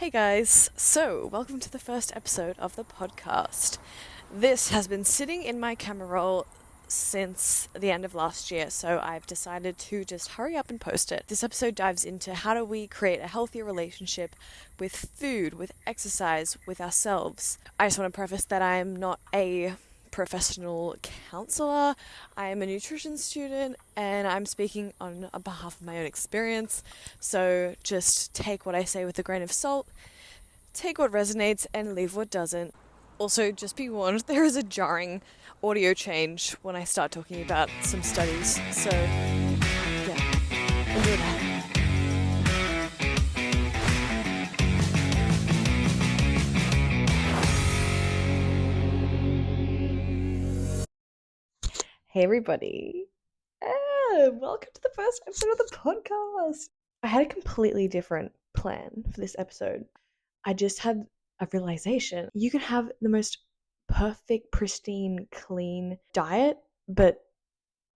Hey guys, so welcome to the first episode of the podcast. This has been sitting in my camera roll since the end of last year, so I've decided to just hurry up and post it. This episode dives into how do we create a healthier relationship with food, with exercise, with ourselves. I just want to preface that I am not a professional counselor. I am a nutrition student and I'm speaking on behalf of my own experience. So just take what I say with a grain of salt, take what resonates and leave what doesn't. Also, just be warned, there is a jarring audio change when I start talking about some studies. So, yeah, enjoy that. Hey everybody. Welcome to the first episode of the podcast. I had a completely different plan for this episode. I just had a realization. You can have the most perfect, pristine, clean diet, but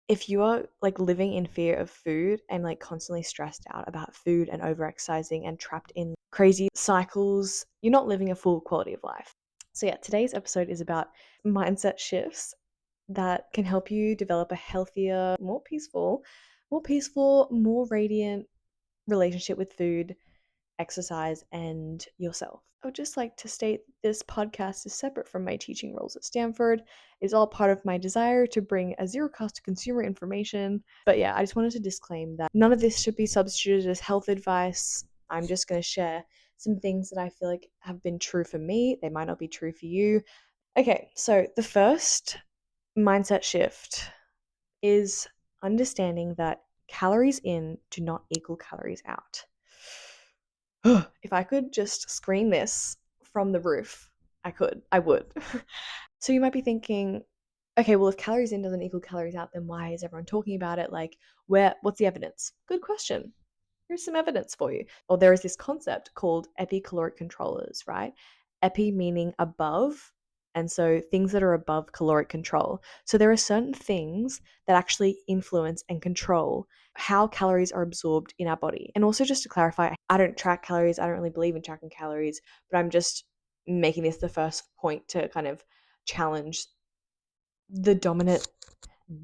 if you are like living in fear of food and like constantly stressed out about food and overexercising and trapped in crazy cycles, you're not living a full quality of life. So yeah, today's episode is about mindset shifts that can help you develop a healthier, more peaceful, more radiant relationship with food, exercise, and yourself. I would just like to state this podcast is separate from my teaching roles at Stanford. It's all part of my desire to bring a zero cost to consumer information. But yeah, I just wanted to disclaim that none of this should be substituted as health advice. I'm just going to share some things that I feel like have been true for me. They might not be true for you. Okay, so the first mindset shift is understanding that calories in do not equal calories out. If I could just scream this from the roof, I would. So you might be thinking, okay, well, if calories in doesn't equal calories out, then why is everyone talking about it? Like, what's the evidence? Good question. Here's some evidence for you. Or there is this concept called epicaloric controllers, right? Epi meaning above, and so things that are above caloric control. So there are certain things that actually influence and control how calories are absorbed in our body. And also, just to clarify, I don't track calories. I don't really believe in tracking calories, but I'm just making this the first point to kind of challenge the dominant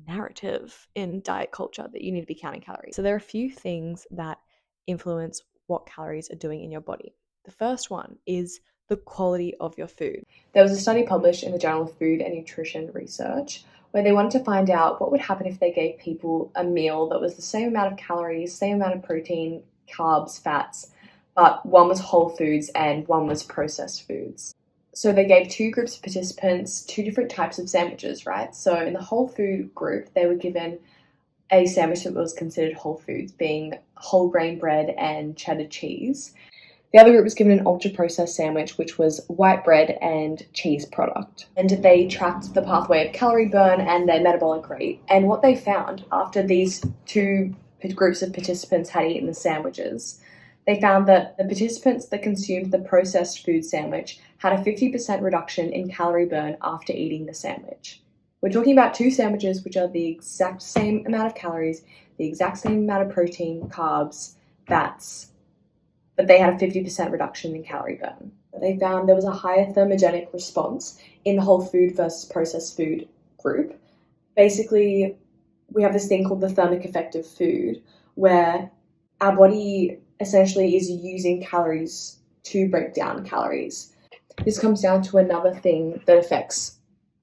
narrative in diet culture that you need to be counting calories. So there are a few things that influence what calories are doing in your body. The first one is the quality of your food. There was a study published in the Journal of Food and Nutrition Research where they wanted to find out what would happen if they gave people a meal that was the same amount of calories, same amount of protein, carbs, fats, but one was whole foods and one was processed foods. So they gave two groups of participants two different types of sandwiches, right? So in the whole food group, they were given a sandwich that was considered whole foods, being whole grain bread and cheddar cheese. The other group was given an ultra-processed sandwich, which was white bread and cheese product. And they tracked the pathway of calorie burn and their metabolic rate. And what they found after these two groups of participants had eaten the sandwiches, they found that the participants that consumed the processed food sandwich had a 50% reduction in calorie burn after eating the sandwich. We're talking about two sandwiches which are the exact same amount of calories, the exact same amount of protein, carbs, fats, but they had a 50% reduction in calorie burn. They found there was a higher thermogenic response in the whole food versus processed food group. Basically, we have this thing called the thermic effect of food, where our body essentially is using calories to break down calories. This comes down to another thing that affects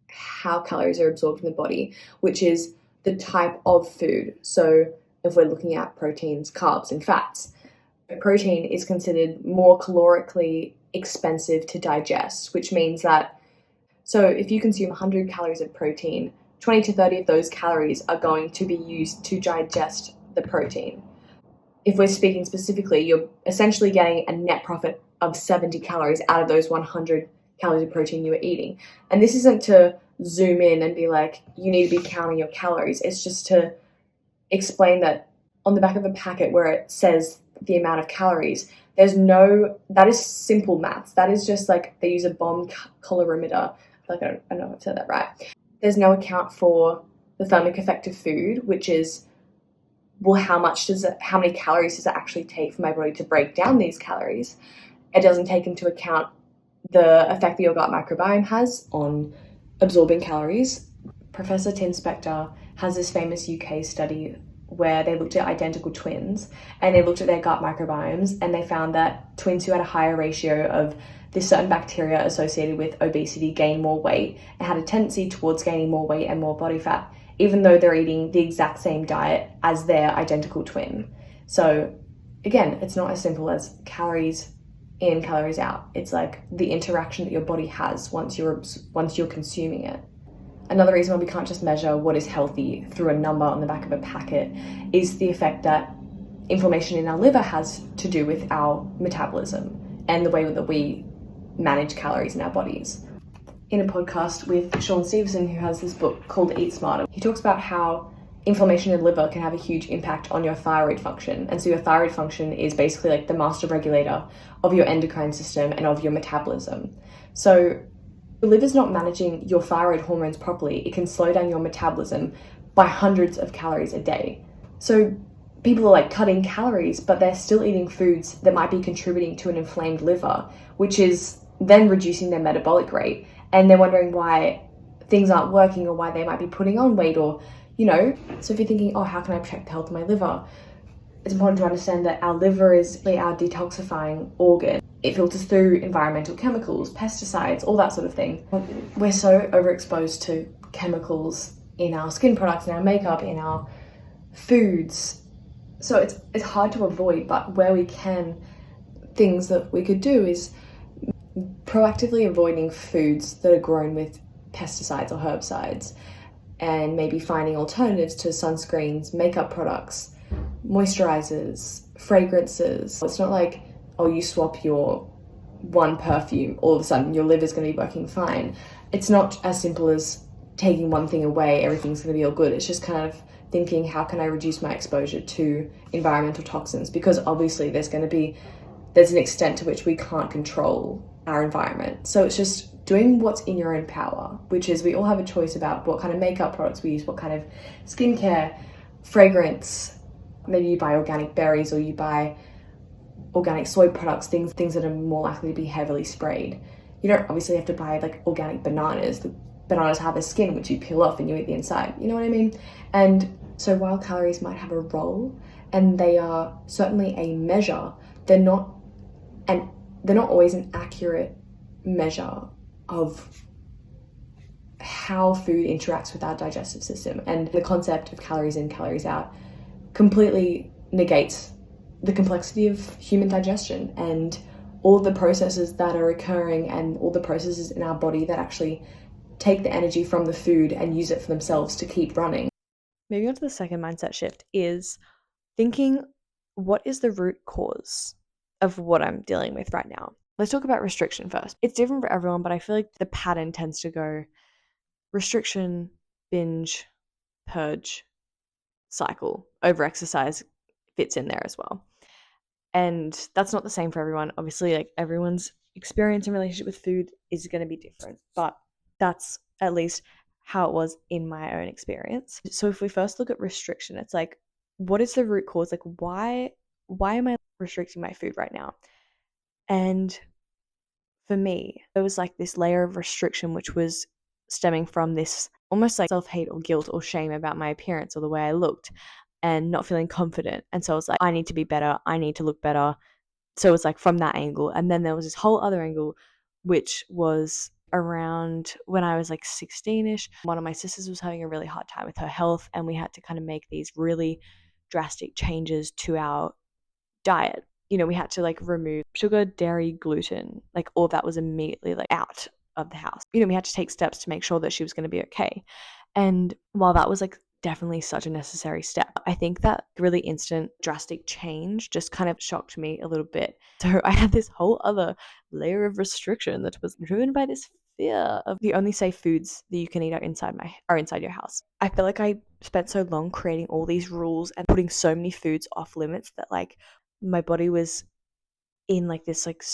how calories are absorbed in the body, which is the type of food. So if we're looking at proteins, carbs, and fats, protein is considered more calorically expensive to digest, which means that, so if you consume 100 calories of protein, 20 to 30 of those calories are going to be used to digest the protein. If we're speaking specifically, you're essentially getting a net profit of 70 calories out of those 100 calories of protein you were eating. And this isn't to zoom in and be like, you need to be counting your calories. It's just to explain that on the back of a packet where it says the amount of calories, that is simple maths. That is just like they use a bomb calorimeter. Like, I don't know if I've said that right. There's no account for the thermic effect of food, which is, well, how many calories does it actually take for my body to break down these calories? It doesn't take into account the effect that your gut microbiome has on absorbing calories. Professor Tim Spector has this famous UK study where they looked at identical twins and they looked at their gut microbiomes, and they found that twins who had a higher ratio of this certain bacteria associated with obesity gained more weight and had a tendency towards gaining more weight and more body fat, even though they're eating the exact same diet as their identical twin. So again, it's not as simple as calories in, calories out. It's like the interaction that your body has once you're consuming it. Another reason why we can't just measure what is healthy through a number on the back of a packet is the effect that inflammation in our liver has to do with our metabolism and the way that we manage calories in our bodies. In a podcast with Sean Stevenson, who has this book called Eat Smarter, he talks about how inflammation in the liver can have a huge impact on your thyroid function. And so your thyroid function is basically like the master regulator of your endocrine system and of your metabolism. So the liver's not managing your thyroid hormones properly, it can slow down your metabolism by hundreds of calories a day. So people are like cutting calories, but they're still eating foods that might be contributing to an inflamed liver, which is then reducing their metabolic rate. And they're wondering why things aren't working or why they might be putting on weight, or, you know. So if you're thinking, oh, how can I protect the health of my liver? It's important to understand that our liver is our detoxifying organ. It filters through environmental chemicals, pesticides, all that sort of thing. We're so overexposed to chemicals in our skin products, in our makeup, in our foods. So it's hard to avoid, but where we can, things that we could do is proactively avoiding foods that are grown with pesticides or herbicides, and maybe finding alternatives to sunscreens, makeup products, moisturizers, fragrances. It's not like, oh, you swap your one perfume, all of a sudden your liver's going to be working fine. It's not as simple as taking one thing away, everything's going to be all good. It's just kind of thinking, how can I reduce my exposure to environmental toxins? Because obviously there's an extent to which we can't control our environment. So it's just doing what's in your own power, which is we all have a choice about what kind of makeup products we use, what kind of skincare, fragrance. Maybe you buy organic berries or you buy organic soy products, things that are more likely to be heavily sprayed. You don't obviously have to buy like organic bananas. The bananas have a skin which you peel off and you eat the inside. You know what I mean? And so while calories might have a role, and they are certainly a measure, they're not always an accurate measure of how food interacts with our digestive system. And the concept of calories in, calories out completely negates the complexity of human digestion and all the processes that are occurring and all the processes in our body that actually take the energy from the food and use it for themselves to keep running. Moving on to the second mindset shift is thinking, what is the root cause of what I'm dealing with right now? Let's talk about restriction first. It's different for everyone, but I feel like the pattern tends to go restriction, binge, purge, cycle. Over-exercise fits in there as well. And that's not the same for everyone. Obviously, like everyone's experience and relationship with food is going to be different, but that's at least how it was in my own experience. So if we first look at restriction, it's like, what is the root cause? Like, why am I restricting my food right now? And for me, there was like this layer of restriction which was stemming from this almost like self-hate or guilt or shame about my appearance or the way I looked and not feeling confident. And so I was like, I need to be better. I need to look better. So it's like from that angle. And then there was this whole other angle, which was around when I was like 16-ish. One of my sisters was having a really hard time with her health, and we had to kind of make these really drastic changes to our diet. You know, we had to like remove sugar, dairy, gluten, like all of that was immediately like out of the house. You know, we had to take steps to make sure that she was going to be okay. And while that was like definitely such a necessary step, I think that really instant drastic change just kind of shocked me a little bit. So I had this whole other layer of restriction that was driven by this fear of the only safe foods that you can eat are inside your house. I feel like I spent so long creating all these rules and putting so many foods off limits that like my body was in like this like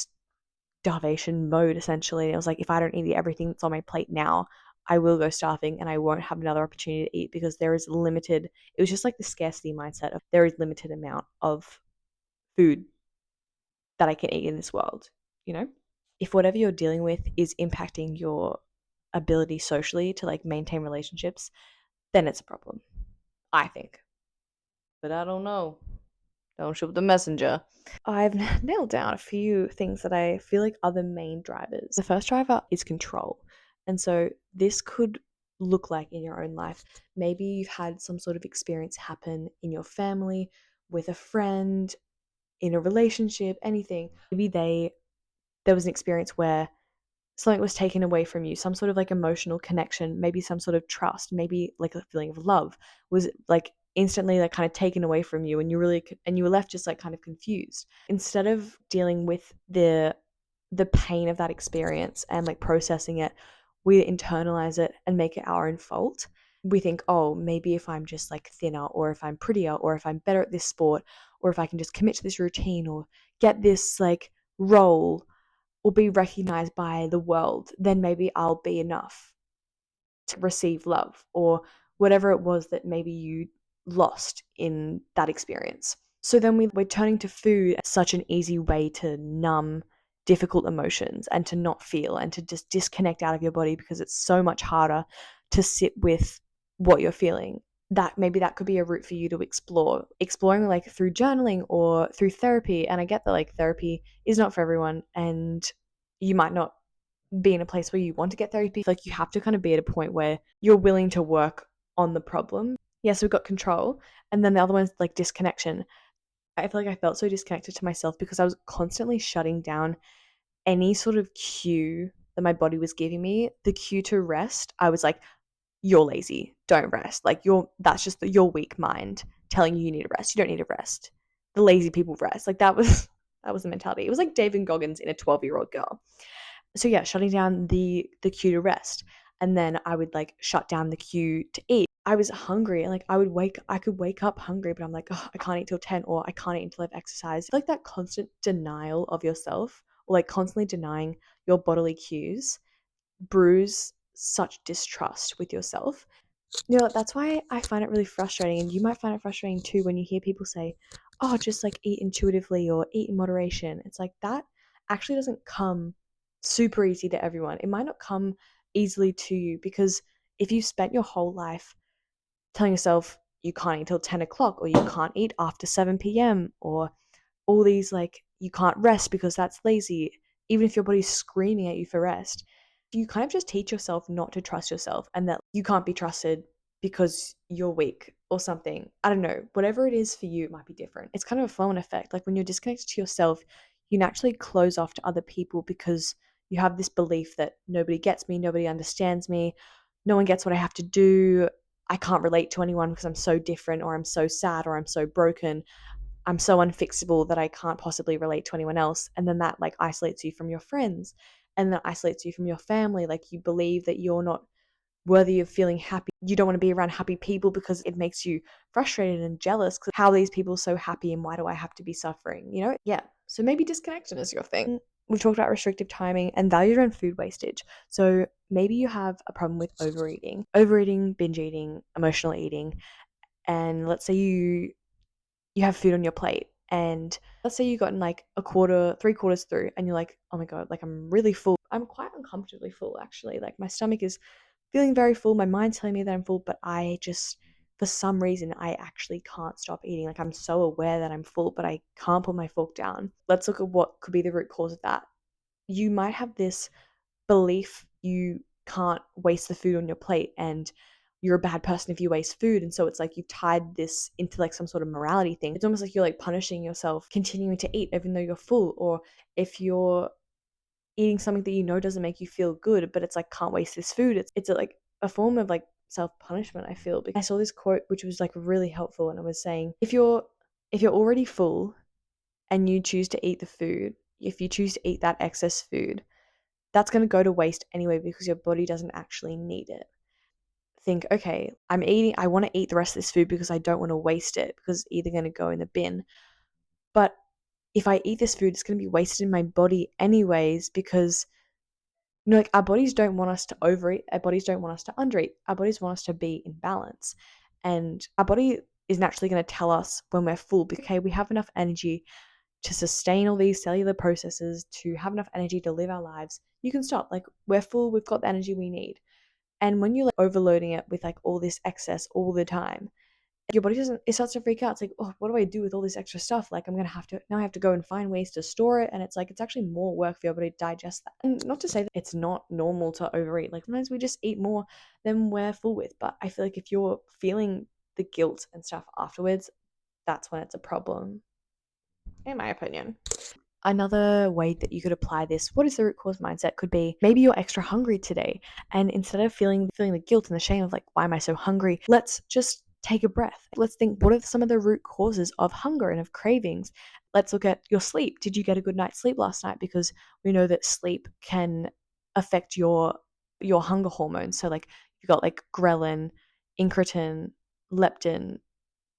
starvation mode essentially. And it was like, if I don't eat everything that's on my plate now, I will go starving and I won't have another opportunity to eat because there is limited. It was just like the scarcity mindset of there is limited amount of food that I can eat in this world. If whatever you're dealing with is impacting your ability socially to like maintain relationships, then it's a problem, I think. But I don't know. Don't shoot the messenger. I've nailed down a few things that I feel like are the main drivers. The first driver is control. And so this could look like in your own life. Maybe you've had some sort of experience happen in your family, with a friend, in a relationship, anything. Maybe there was an experience where something was taken away from you, some sort of like emotional connection, maybe some sort of trust, maybe like a feeling of love was like instantly like kind of taken away from you, and you were left just like kind of confused. Instead of dealing with the pain of that experience and like processing it, we internalize it and make it our own fault. We think, oh, maybe if I'm just like thinner, or if I'm prettier, or if I'm better at this sport, or if I can just commit to this routine, or get this like role, or be recognized by the world, then maybe I'll be enough to receive love, or whatever it was that maybe you lost in that experience. So then we're turning to food as such an easy way to numb difficult emotions and to not feel and to just disconnect out of your body, because it's so much harder to sit with what you're feeling. That maybe that could be a route for you to exploring like through journaling or through therapy. And I get that like therapy is not for everyone, and you might not be in a place where you want to get therapy. Like you have to kind of be at a point where you're willing to work on the problem. Yes, we've got control. And then the other one's like disconnection. I feel like I felt so disconnected to myself because I was constantly shutting down any sort of cue that my body was giving me. The cue to rest, I was like, you're lazy, don't rest. Like that's just your weak mind telling you need to rest. You don't need to rest. The lazy people rest. Like that was the mentality. It was like David Goggins in a 12-year-old girl. So yeah, shutting down the cue to rest. And then I would like shut down the cue to eat. I was hungry, and like I could wake up hungry, but I'm like, oh, I can't eat till 10, or I can't eat until I've exercised. Like that constant denial of yourself, or like constantly denying your bodily cues, brews such distrust with yourself. That's why I find it really frustrating, and you might find it frustrating too when you hear people say, oh, just like eat intuitively or eat in moderation. It's like that actually doesn't come super easy to everyone. It might not come easily to you, because if you spent your whole life telling yourself you can't eat till 10 o'clock, or you can't eat after 7 p.m., or all these like you can't rest because that's lazy, even if your body's screaming at you for rest, you kind of just teach yourself not to trust yourself, and that you can't be trusted because you're weak or something. I don't know, whatever it is for you, it might be different. It's kind of a flow-on effect. Like when you're disconnected to yourself, you naturally close off to other people, because you have this belief that nobody gets me, nobody understands me, no one gets what I have to do, I can't relate to anyone because I'm so different, or I'm so sad, or I'm so broken, I'm so unfixable that I can't possibly relate to anyone else. And then that like isolates you from your friends, and that isolates you from your family. Like you believe that you're not worthy of feeling happy. You don't want to be around happy people because it makes you frustrated and jealous, because how are these people so happy and why do I have to be suffering? Yeah. So maybe disconnection is your thing. We've talked about restrictive timing and values around food wastage. So maybe you have a problem with overeating, binge eating, emotional eating. And let's say you have food on your plate, and let's say you've gotten like a quarter, 3/4 through, and you're like, oh my god, like I'm really full. I'm quite uncomfortably full, actually. Like my stomach is feeling very full, my mind's telling me that I'm full, but I just, for some reason, I actually can't stop eating. Like I'm so aware that I'm full, but I can't put my fork down. Let's look at what could be the root cause of that. You might have this belief you can't waste the food on your plate, and you're a bad person if you waste food. And so it's like you've tied this into like some sort of morality thing. It's almost like you're like punishing yourself continuing to eat even though you're full. Or if you're eating something that you know doesn't make you feel good, but it's like, can't waste this food, it's like a form of like self-punishment, I feel. Because I saw this quote which was like really helpful, and it was saying, if you're already full and you choose to eat the food, if you choose to eat that excess food, that's going to go to waste anyway, because your body doesn't actually need it. Think, okay, I want to eat the rest of this food because I don't want to waste it, because it's either going to go in the bin. But if I eat this food, it's going to be wasted in my body anyways, because like our bodies don't want us to overeat, our bodies don't want us to undereat, our bodies want us to be in balance. And our body is naturally going to tell us when we're full, because okay, we have enough energy to sustain all these cellular processes, to have enough energy to live our lives, you can stop. Like, we're full, we've got the energy we need. And when you're like overloading it with like all this excess all the time, your body doesn't, it starts to freak out. It's like, oh, what do I do with all this extra stuff? Like, I'm gonna have to now, I have to go and find ways to store it. And it's like, it's actually more work for your body to digest that. And not to say that it's not normal to overeat. Like, sometimes we just eat more than we're full with. But I feel like if you're feeling the guilt and stuff afterwards, that's when it's a problem, in my opinion. Another way that you could apply this, what is the root cause mindset, could be maybe you're extra hungry today. And instead of feeling the guilt and the shame of like, why am I so hungry? Let's just take a breath. Let's think, what are some of the root causes of hunger and of cravings? Let's look at your sleep. Did you get a good night's sleep last night? Because we know that sleep can affect your hunger hormones. So like, you've got like ghrelin, incretin, leptin.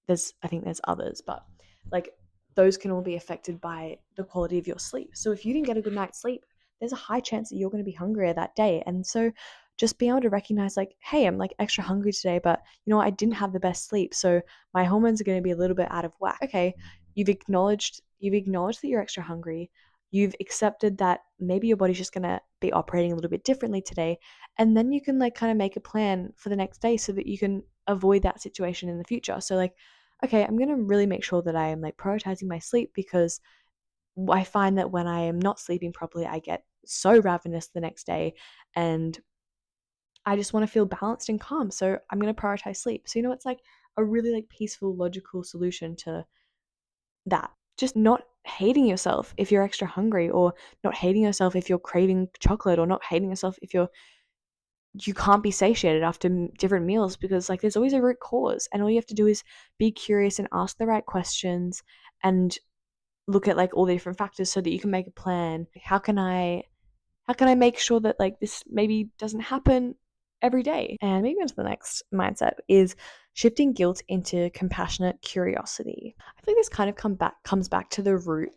I think there's others, but like, those can all be affected by the quality of your sleep. So if you didn't get a good night's sleep, there's a high chance that you're going to be hungrier that day. And so just being able to recognize like, hey, I'm like extra hungry today, but you know what? I didn't have the best sleep. So my hormones are going to be a little bit out of whack. Okay, you've acknowledged that you're extra hungry. You've accepted that maybe your body's just going to be operating a little bit differently today. And then you can like kind of make a plan for the next day so that you can avoid that situation in the future. So like, okay, I'm going to really make sure that I am like prioritizing my sleep, because I find that when I am not sleeping properly, I get so ravenous the next day and I just want to feel balanced and calm. So I'm going to prioritize sleep. So, you know, it's like a really like peaceful, logical solution to that. Just not hating yourself if you're extra hungry, or not hating yourself if you're craving chocolate, or not hating yourself if you can't be satiated after different meals, because like there's always a root cause, and all you have to do is be curious and ask the right questions and look at like all the different factors so that you can make a plan. How can I make sure that like this maybe doesn't happen every day? And maybe into the next mindset is shifting guilt into compassionate curiosity. I think this kind of comes back to the root,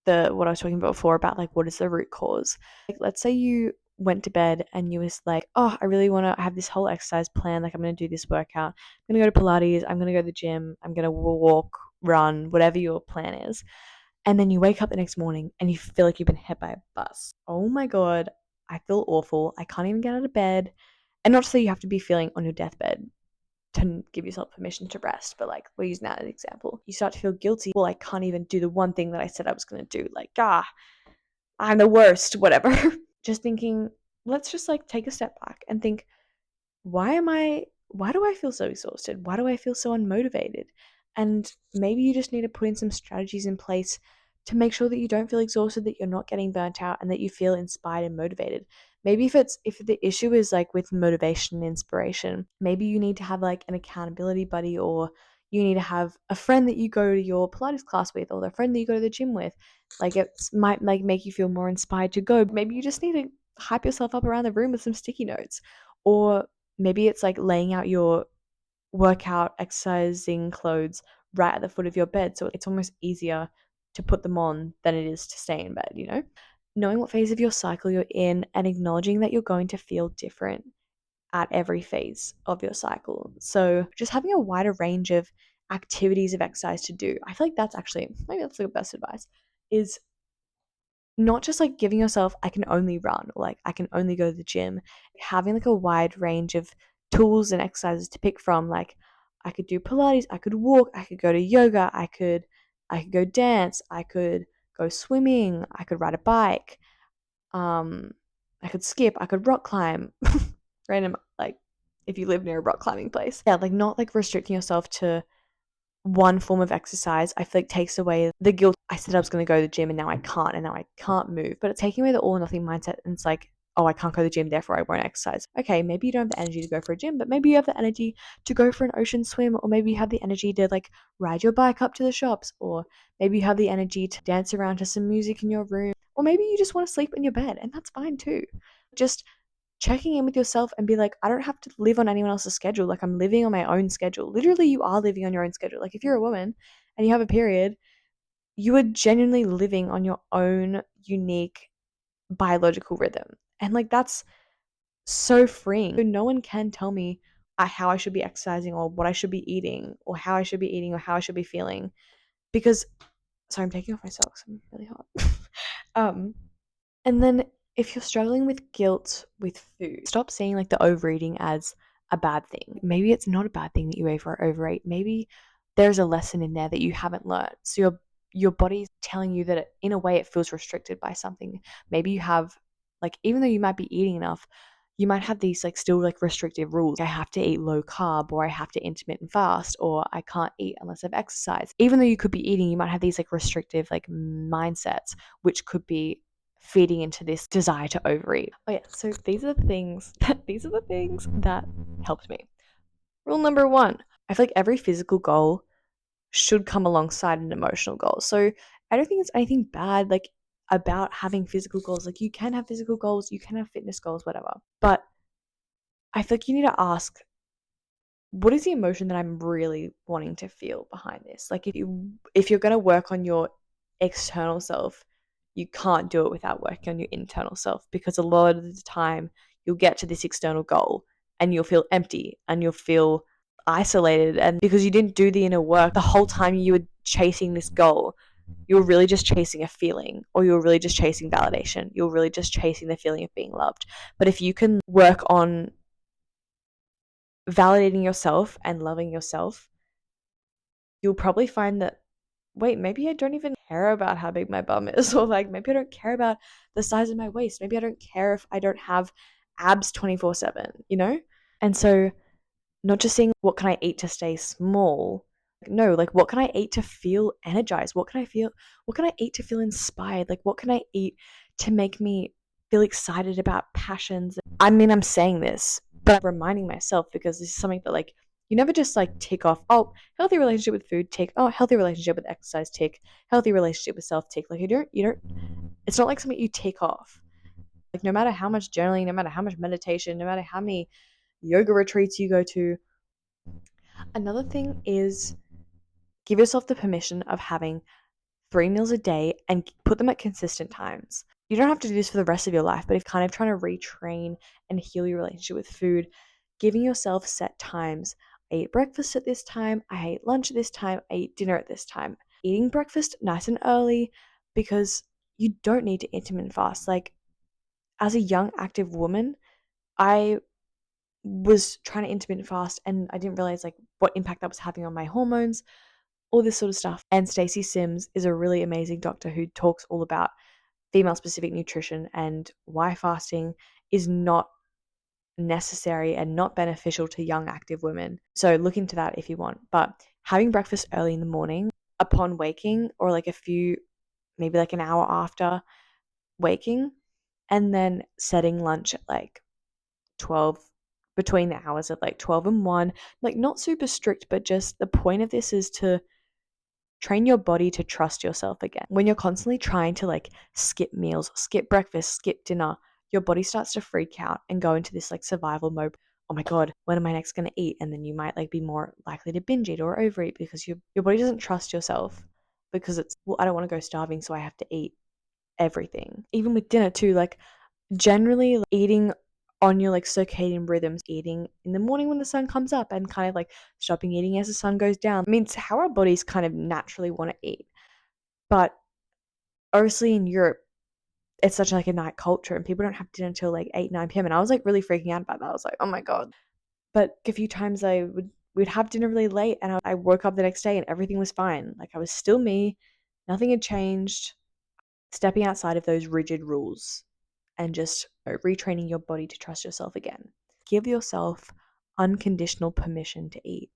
what I was talking about before, about like, what is the root cause? Like, let's say you went to bed and you was like, oh, I really want to have this whole exercise plan. Like, I'm going to do this workout. I'm going to go to Pilates. I'm going to go to the gym. I'm going to walk, run, whatever your plan is. And then you wake up the next morning and you feel like you've been hit by a bus. Oh my God, I feel awful. I can't even get out of bed. And not to say you have to be feeling on your deathbed to give yourself permission to rest, but like, we're using that as an example. You start to feel guilty. Well, I can't even do the one thing that I said I was going to do. Like, I'm the worst, whatever. Just thinking, let's just like take a step back and think, why do I feel so exhausted? Why do I feel so unmotivated? And maybe you just need to put in some strategies in place to make sure that you don't feel exhausted, that you're not getting burnt out, and that you feel inspired and motivated. Maybe if the issue is like with motivation and inspiration, maybe you need to have like an accountability buddy, or you need to have a friend that you go to your Pilates class with, or the friend that you go to the gym with. Like, it might like make you feel more inspired to go. Maybe you just need to hype yourself up around the room with some sticky notes. Or maybe it's like laying out your workout exercising clothes right at the foot of your bed, so it's almost easier to put them on than it is to stay in bed, you know? Knowing what phase of your cycle you're in and acknowledging that you're going to feel different at every phase of your cycle. So just having a wider range of activities of exercise to do. I feel like that's actually, maybe that's the best advice, is not just like giving yourself, I can only run, or like I can only go to the gym. Having like a wide range of tools and exercises to pick from. Like, I could do Pilates, I could walk, I could go to yoga, I could go dance, I could go swimming, I could ride a bike, I could skip, I could rock climb. Random, like, if you live near a rock climbing place. Yeah, like, not like restricting yourself to one form of exercise, I feel like takes away the guilt. I said I was going to go to the gym and now I can't move. But it's taking away the all or nothing mindset, and it's like, oh, I can't go to the gym, therefore I won't exercise. Okay, maybe you don't have the energy to go for a gym, but maybe you have the energy to go for an ocean swim, or maybe you have the energy to like ride your bike up to the shops, or maybe you have the energy to dance around to some music in your room, or maybe you just want to sleep in your bed, and that's fine too. Just checking in with yourself and be like, I don't have to live on anyone else's schedule. Like, I'm living on my own schedule. Literally, you are living on your own schedule. Like, if you're a woman and you have a period, you are genuinely living on your own unique biological rhythm. And like, that's so freeing. So no one can tell me how I should be exercising, or what I should be eating, or how I should be eating, or how I should be feeling, because Sorry, I'm taking off my socks. I'm really hot. And then if you're struggling with guilt with food, stop seeing like the overeating as a bad thing. Maybe it's not a bad thing that you overeat. Maybe there's a lesson in there that you haven't learned. So your body's telling you that in a way it feels restricted by something. Maybe you have, like, even though you might be eating enough, you might have these like still like restrictive rules. I have to eat low carb, or I have to intermittent fast, or I can't eat unless I've exercised. Even though you could be eating, you might have these like restrictive like mindsets, which could be feeding into this desire to overeat. Oh yeah, so these are the things that helped me. Rule number 1, I feel like every physical goal should come alongside an emotional goal. So I don't think it's anything bad like about having physical goals. Like, you can have physical goals, you can have fitness goals, whatever. But I feel like you need to ask, what is the emotion that I'm really wanting to feel behind this? Like, if you're going to work on your external self, you can't do it without working on your internal self, because a lot of the time you'll get to this external goal and you'll feel empty and you'll feel isolated, and because you didn't do the inner work the whole time you were chasing this goal, you're really just chasing a feeling, or you're really just chasing validation. You're really just chasing the feeling of being loved. But if you can work on validating yourself and loving yourself, you'll probably find that, wait, maybe I don't even care about how big my bum is, or like maybe I don't care about the size of my waist. Maybe I don't care if I don't have abs 24/7, you know? And so, not just saying, what can I eat to stay small? No, like, what can I eat to feel energized? What can I eat to feel inspired? Like, what can I eat to make me feel excited about passions? I mean, I'm saying this, but I'm reminding myself, because this is something that, like, you never just like tick off, oh, healthy relationship with food, tick, oh, healthy relationship with exercise, tick, healthy relationship with self, tick. Like, you don't, it's not like something you tick off. Like, no matter how much journaling, no matter how much meditation, no matter how many yoga retreats you go to, another thing is, give yourself the permission of having 3 meals a day and put them at consistent times. You don't have to do this for the rest of your life, but if kind of trying to retrain and heal your relationship with food, giving yourself set times. I eat breakfast at this time, I eat lunch at this time, I eat dinner at this time. Eating breakfast nice and early, because you don't need to intermittent fast. Like, as a young active woman, I was trying to intermittent fast and I didn't realize like what impact that was having on my hormones, all this sort of stuff. And Stacey Sims is a really amazing doctor who talks all about female specific nutrition and why fasting is not necessary and not beneficial to young active women. So look into that if you want. But having breakfast early in the morning upon waking, or like maybe like an hour after waking, and then setting lunch at like 12, between the hours of like 12 and 1, like not super strict, but just the point of this is to train your body to trust yourself again. When you're constantly trying to like skip meals, skip breakfast, skip dinner, your body starts to freak out and go into this like survival mode. Oh my God, when am I next going to eat? And then you might like be more likely to binge eat or overeat, because your body doesn't trust yourself, because it's, well, I don't want to go starving, so I have to eat everything. Even with dinner too, like generally eating on your like circadian rhythms, eating in the morning when the sun comes up and kind of like stopping eating as the sun goes down. I mean, it's how our bodies kind of naturally want to eat. But obviously in Europe, it's such like a night culture and people don't have dinner until like 8, 9 p.m. And I was like really freaking out about that. I was like, oh my God. But a few times we'd have dinner really late, and I woke up the next day and everything was fine. Like, I was still me. Nothing had changed. Stepping outside of those rigid rules and just retraining your body to trust yourself again. Give yourself unconditional permission to eat.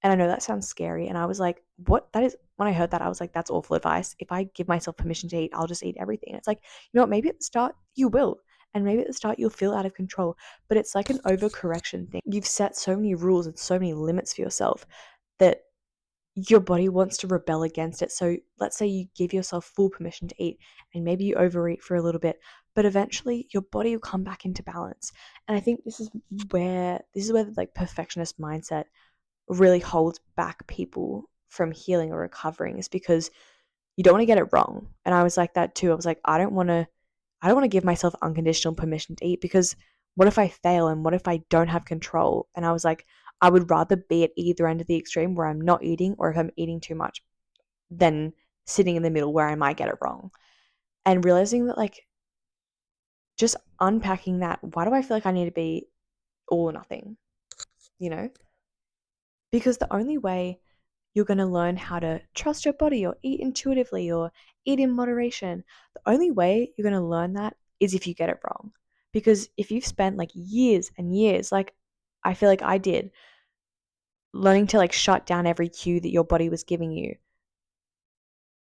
And I know that sounds scary. And I was like, what? That is, when I heard that, I was like, that's awful advice. If I give myself permission to eat, I'll just eat everything. It's like, you know what? Maybe at the start you will. And maybe at the start you'll feel out of control. But it's like an overcorrection thing. You've set so many rules and so many limits for yourself that your body wants to rebel against it. So let's say you give yourself full permission to eat and maybe you overeat for a little bit, but eventually your body will come back into balance. And I think this is where the like perfectionist mindset really holds back people from healing or recovering, is because you don't want to get it wrong. And I was like that too. I was like, I don't want to give myself unconditional permission to eat, because what if I fail and what if I don't have control? And I was like, I would rather be at either end of the extreme where I'm not eating, or if I'm eating too much, than sitting in the middle where I might get it wrong. And realizing that, like, just unpacking that, why do I feel like I need to be all or nothing, you know? Because the only way you're going to learn how to trust your body or eat intuitively or eat in moderation, the only way you're going to learn that is if you get it wrong. Because if you've spent like years and years, like I feel like I did, learning to like shut down every cue that your body was giving you,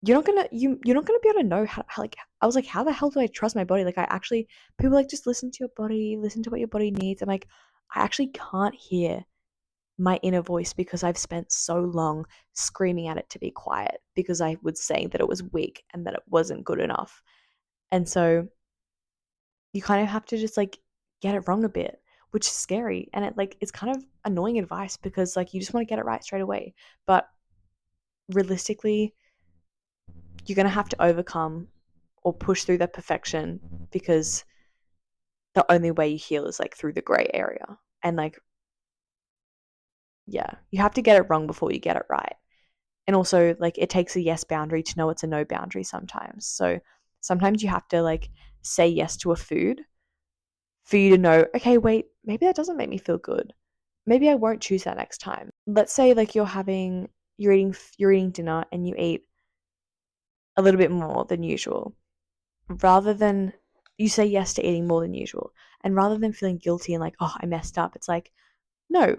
you're not gonna be able to know how like I was like, how the hell do I trust my body? Like I actually people are like, just listen to your body, listen to what your body needs. I'm like, I actually can't hear my inner voice because I've spent so long screaming at it to be quiet because I was saying that it was weak and that it wasn't good enough. And so you kind of have to just like get it wrong a bit, which is scary. And it like it's kind of annoying advice because like you just want to get it right straight away. But realistically, you're going to have to overcome or push through that perfection because the only way you heal is like through the gray area. And like, yeah, you have to get it wrong before you get it right. And also, like, it takes a yes boundary to know it's a no boundary sometimes. So sometimes you have to like say yes to a food for you to know, okay, wait, maybe that doesn't make me feel good. Maybe I won't choose that next time. Let's say like you're eating dinner and you eat a little bit more than usual. Rather than you say yes to eating more than usual, and rather than feeling guilty and like, oh, I messed up, it's like, no,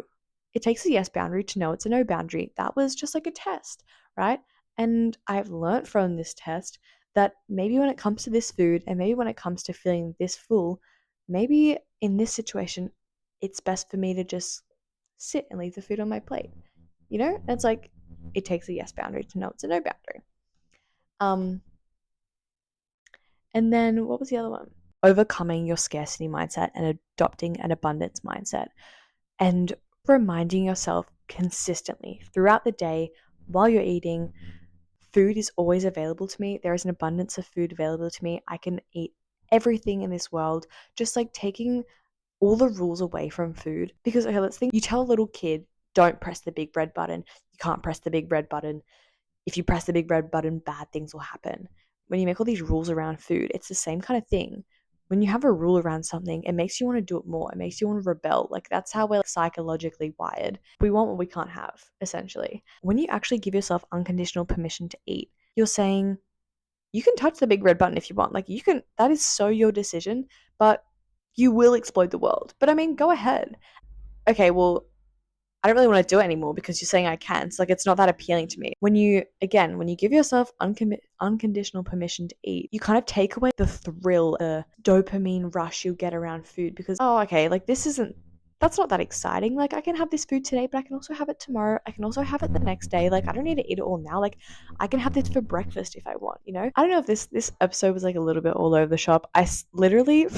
it takes a yes boundary to know it's a no boundary. That was just like a test, right? And I've learned from this test that maybe when it comes to this food and maybe when it comes to feeling this full, maybe in this situation, it's best for me to just sit and leave the food on my plate. You know? And it's like, it takes a yes boundary to know it's a no boundary. Um, and then what was the other one? Overcoming your scarcity mindset and adopting an abundance mindset, and reminding yourself consistently throughout the day while you're eating, food is always available to me. There is an abundance of food available to me. I can eat everything in this world. Just like taking all the rules away from food. Because, okay, let's think you tell a little kid, don't press the big red button. You can't press the big red button. If you press the big red button, bad things will happen. When you make all these rules around food, it's the same kind of thing. When you have a rule around something, it makes you want to do it more. It makes you want to rebel. Like that's how we're like psychologically wired. We want what we can't have, essentially. When you actually give yourself unconditional permission to eat, you're saying, you can touch the big red button if you want. Like you can, that is so your decision, but you will explode the world. But I mean, go ahead. Okay, well, I don't really want to do it anymore because you're saying I can. So like it's not that appealing to me. When you give yourself unconditional permission to eat, you kind of take away the thrill, the dopamine rush you get around food because, oh, okay, like that's not that exciting. Like I can have this food today, but I can also have it tomorrow. I can also have it the next day. Like I don't need to eat it all now. Like I can have this for breakfast if I want, you know? I don't know if this episode was like a little bit all over the shop. Literally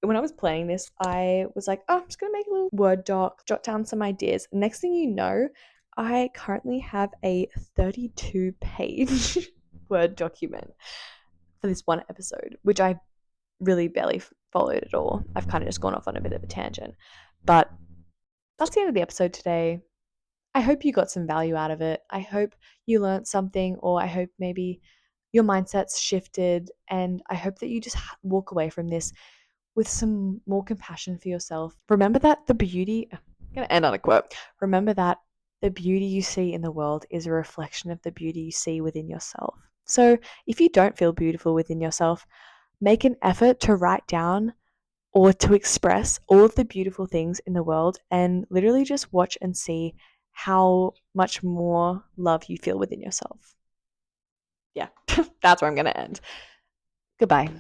when I was playing this, I was like, oh, I'm just going to make a little Word doc, jot down some ideas. Next thing you know, I currently have a 32-page Word document for this one episode, which I really barely followed at all. I've kind of just gone off on a bit of a tangent. But that's the end of the episode today. I hope you got some value out of it. I hope you learned something, or I hope maybe your mindset's shifted, and I hope that you just walk away from this with some more compassion for yourself. Remember that I'm going to end on a quote. Remember that the beauty you see in the world is a reflection of the beauty you see within yourself. So if you don't feel beautiful within yourself, make an effort to write down or to express all of the beautiful things in the world and literally just watch and see how much more love you feel within yourself. Yeah, that's where I'm going to end. Goodbye.